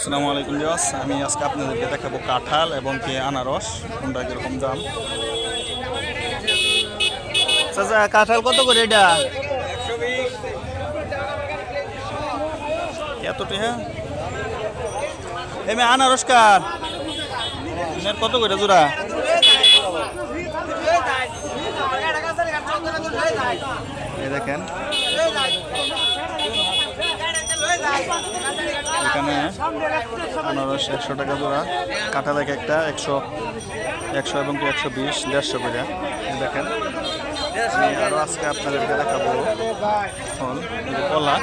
আসসালামু আলাইকুম ভিউয়ার্স, আমি আজকে আপনাদেরকে দেখাবো কাঁঠাল এবং কি আনারস কোনটা কিরকম দাম। চাচা কাঁঠাল কত করে এটা? এতটি হ্যাঁ এমনি আনারস কার কত করে জোড়া? এই দেখেন এখানে আনারস 100 টাকা জোড়া, কাঁঠাল একটা 100 এবং 120 150 করে। দেখেন আমি আরও আজকে আপনাদেরকে দেখাবো ফল, কলা।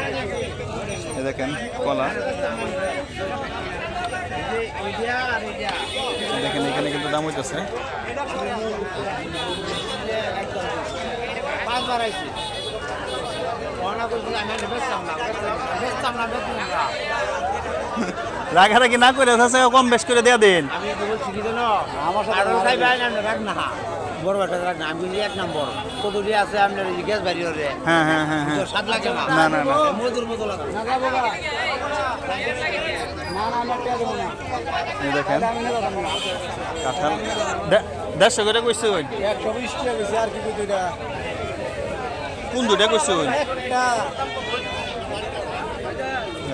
এই দেখেন কলা, দেখেন এখানে কিন্তু দাম হইতেছে। রাগারাগি না করে কম বেশ করে দেয়া দিন। বড় একটা রাখ না, আমি এক নম্বর কতটি আছে আপনার গ্যাস বাড়ি ওরে। হ্যাঁ হ্যাঁ হ্যাঁ হ্যাঁ, স্বাদ লাগে না, না না না মধুর মতো লাগে না। এই দেখেন কাঁঠাল 150 করে কইছে। 120 টাকা গেছে আর কি দুইটা। কোন দুইটা কইছে? একটা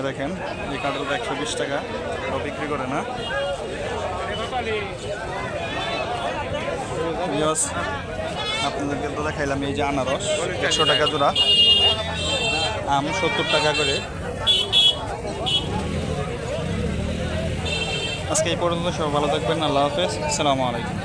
দেখেন এই কাঁঠালটা 120 টাকা বিক্রি করে না। আপনাদেরকে তো দেখাইলাম এই যে আনারস 100 টাকা জোড়া, আম 70 টাকা করে। আজকে এই পর্যন্ত, সবাই ভালো থাকবেন। আল্লাহ হাফেজ, আসসালামু আলাইকুম।